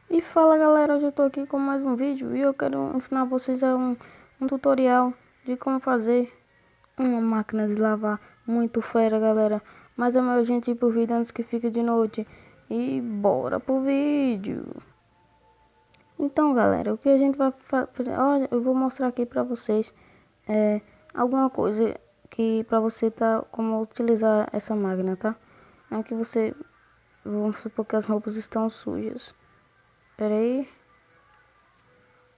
E fala galera, hoje eu tô aqui com mais um vídeo e eu quero ensinar vocês um tutorial de como fazer uma máquina de lavar muito fera, galera. Mas é melhor a gente ir pro vídeo antes que fique de noite. E bora pro vídeo. Então galera, o que a gente vai fazer, olha, eu vou mostrar aqui pra vocês alguma coisa que pra você como utilizar essa máquina, tá? É que você, vamos supor que as roupas estão sujas. Pera aí.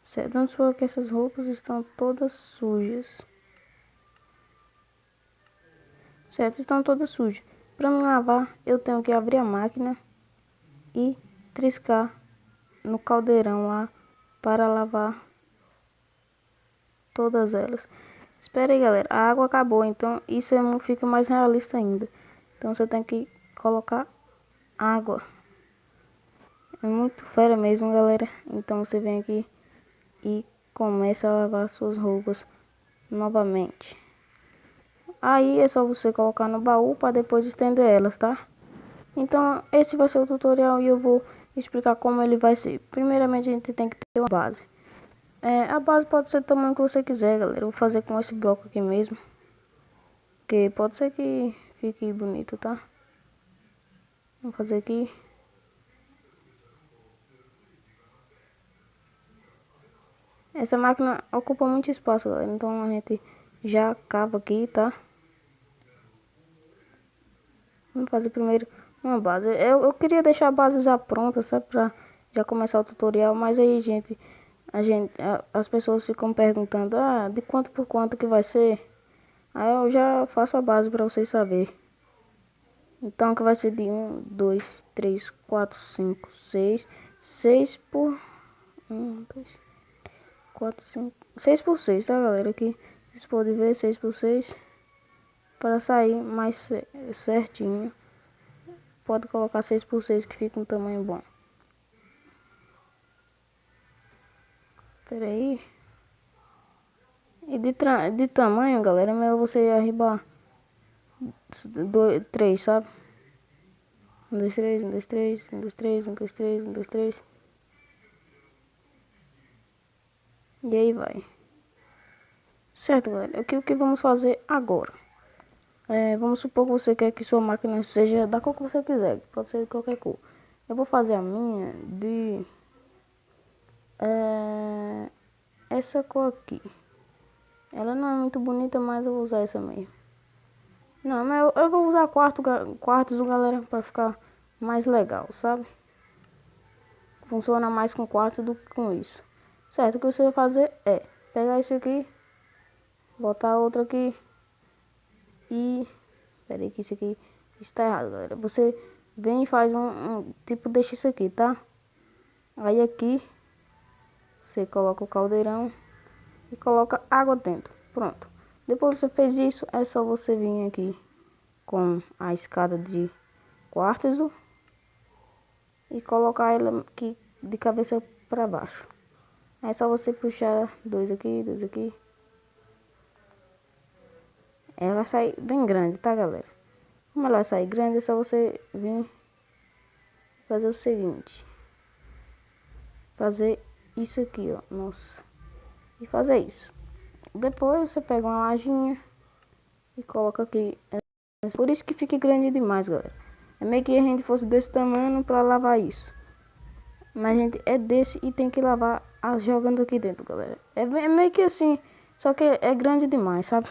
Certo, vamos supor que essas roupas estão todas sujas. Certo, estão todas sujas. Para me lavar, eu tenho que abrir a máquina e triscar no caldeirão lá para lavar todas elas. Espera aí, galera. A água acabou, então isso fica mais realista ainda. Então você tem que colocar água. É muito fera mesmo, galera. Então você vem aqui e começa a lavar suas roupas novamente. Aí é só você colocar no baú para depois estender elas, tá? Então esse vai ser o tutorial e eu vou explicar como ele vai ser. Primeiramente a gente tem que ter uma base. A base pode ser do tamanho que você quiser, galera. Eu vou fazer com esse bloco aqui mesmo, que pode ser que fique bonito, tá? Vou fazer aqui. Essa máquina ocupa muito espaço, galera. Então a gente já cava aqui, tá? Vamos fazer primeiro uma base. Eu queria deixar a base já pronta, sabe? Pra já começar o tutorial. Mas aí, gente, as pessoas ficam perguntando, de quanto por quanto que vai ser? Aí eu já faço a base pra vocês saberem. Então que vai ser de 1, 2, 3, 4, 5, 6. 6 por 1, 2, 4, 5. 6 por 6, tá, galera? Aqui vocês podem ver 6 por 6. Para sair mais certinho. Pode colocar 6 por 6 que fica um tamanho bom. Pera aí. E de tamanho, galera, é melhor você arribar 3, sabe? 1, 2, 3, 1, 2, 3, 1, 2, 3, 1, 2, 3, 1, 2, 3. E aí vai. Certo, galera. O que vamos fazer agora? Vamos supor que você quer que sua máquina seja da cor que você quiser. Pode ser de qualquer cor. Eu vou fazer a minha de essa cor aqui. Ela não é muito bonita, mas eu vou usar essa mesmo. Não, mas eu vou usar quartos, galera, para ficar mais legal, sabe? Funciona mais com quartos do que com isso. Certo, o que você vai fazer é pegar esse aqui, botar outro aqui e... Pera aí que isso aqui está errado, galera. Você vem e faz tipo, deixa isso aqui, tá? Aí aqui, você coloca o caldeirão e coloca água dentro. Pronto. Depois que você fez isso, é só você vir aqui com a escada de quartzo e colocar ela aqui de cabeça para baixo. É só você puxar dois aqui, dois aqui. Ela vai sair bem grande, tá, galera? Como ela vai sair grande, é só você vir fazer o seguinte. Fazer isso aqui, ó. Nossa. E fazer isso. Depois você pega uma lajinha e coloca aqui. Por isso que fica grande demais, galera. É meio que a gente fosse desse tamanho para lavar isso. Mas a gente é desse e tem que lavar jogando aqui dentro, galera. É meio que assim, só que é grande demais, sabe?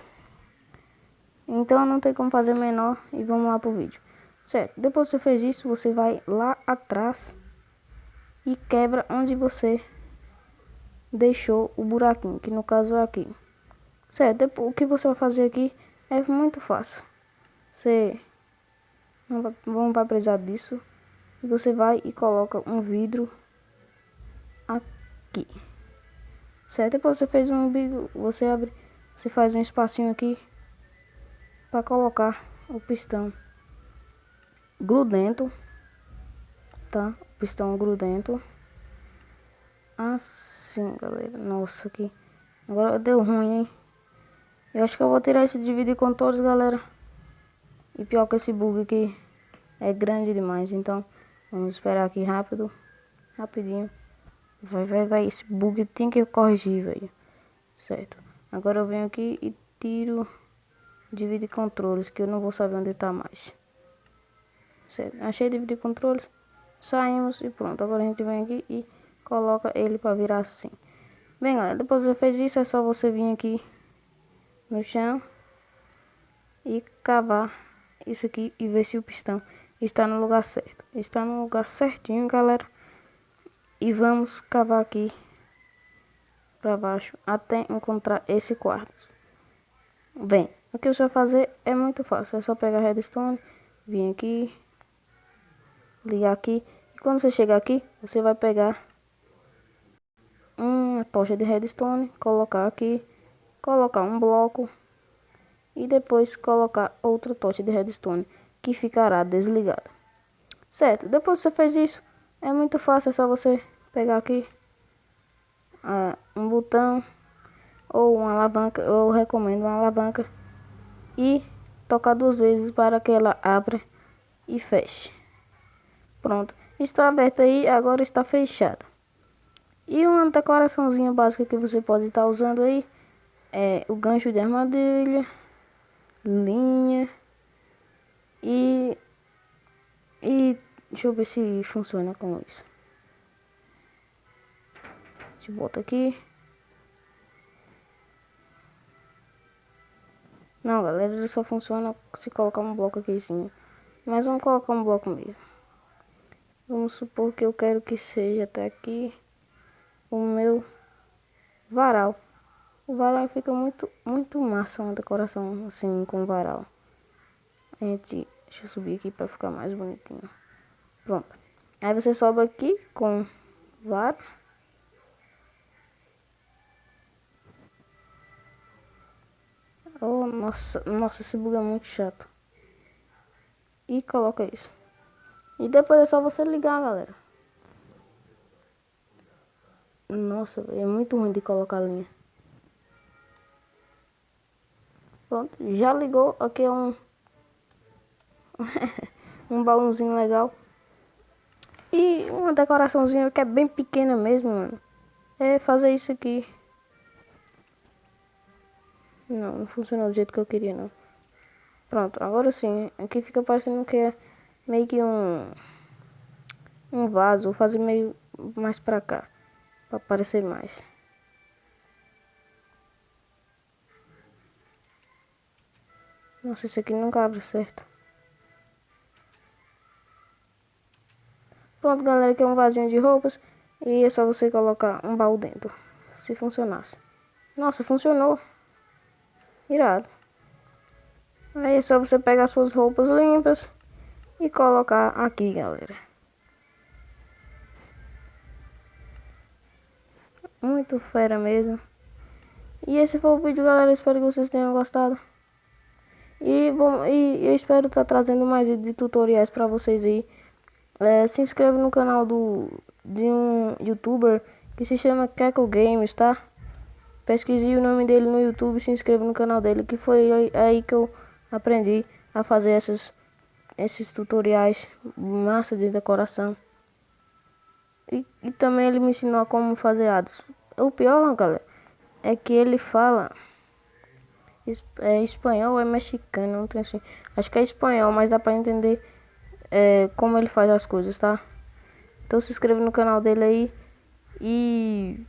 Então não tem como fazer menor e vamos lá pro vídeo. Certo, depois que você fez isso, você vai lá atrás e quebra onde você deixou o buraquinho, que no caso é aqui. Certo, depois, o que você vai fazer aqui é muito fácil. Você não vai precisar disso. Você vai e coloca um vidro aqui. Certo, depois você fez um vidro, você abre, você faz um espacinho aqui para colocar o pistão grudento, tá? O pistão grudento. Assim, galera. Nossa, aqui. Agora deu ruim, hein? Eu acho que eu vou tirar esse dividir com todos, galera. E pior que esse bug aqui é grande demais. Então, vamos esperar aqui rápido. rapidinho. Vai, esse bug tem que corrigir, velho. Certo. Agora eu venho aqui e tiro dividir controles, que eu não vou saber onde tá mais. Certo. Achei dividir controles. Saímos e pronto. Agora a gente vem aqui e coloca ele para virar assim. Bem, galera, depois que você fez isso, é só você vir aqui no chão e cavar isso aqui e ver se o pistão está no lugar certo. Está no lugar certinho, galera. E vamos cavar aqui para baixo até encontrar esse quarto. Bem, o que você vai fazer é muito fácil. É só pegar a redstone, vir aqui, ligar aqui. E quando você chegar aqui, você vai pegar uma tocha de redstone, colocar aqui, colocar um bloco e depois colocar outra tocha de redstone que ficará desligada. Certo, depois que você fez isso, é muito fácil, é só você pegar aqui um botão ou uma alavanca, eu recomendo uma alavanca, e tocar 2 vezes para que ela abra e feche. Pronto, está aberta aí, agora está fechada. E uma decoraçãozinha básica que você pode estar usando aí é o gancho de armadilha, linha e deixa eu ver se funciona com isso. Deixa eu botar aqui. Não, galera, ele só funciona se colocar um bloco aqui sim. Mas vamos colocar um bloco mesmo. Vamos supor que eu quero que seja até aqui o meu varal. O varal fica muito massa, uma decoração assim com varal. Deixa eu subir aqui para ficar mais bonitinho. Pronto. Aí você sobe aqui com vara. Oh, nossa, esse bug é muito chato. E coloca isso. E depois é só você ligar, galera. Nossa, é muito ruim de colocar linha. Pronto, já ligou. Aqui é um um balãozinho legal. E uma decoraçãozinha que é bem pequena mesmo, mano. É fazer isso aqui. Não funcionou do jeito que eu queria, não. Pronto, agora sim. Aqui fica parecendo que é meio que um vaso. Vou fazer meio mais pra cá, pra aparecer mais. Nossa, esse aqui nunca abre certo. Pronto, galera, aqui é um vasinho de roupas. E é só você colocar um baú dentro. Se funcionasse. Nossa, funcionou. Irado. Aí é só você pegar suas roupas limpas e colocar aqui, galera. Muito fera mesmo. E esse foi o vídeo, galera. Espero que vocês tenham gostado. E eu espero estar trazendo mais vídeos de tutoriais para vocês aí. Se inscreva no canal de um youtuber que se chama Keko Games, tá? Pesquise o nome dele no YouTube, se inscreva no canal dele, que foi aí que eu aprendi a fazer esses tutoriais massa de decoração. E também ele me ensinou como fazer ads. O pior, galera, é que ele fala espanhol ou é mexicano, não tem assim. Acho que é espanhol, mas dá pra entender como ele faz as coisas, tá? Então se inscreva no canal dele aí e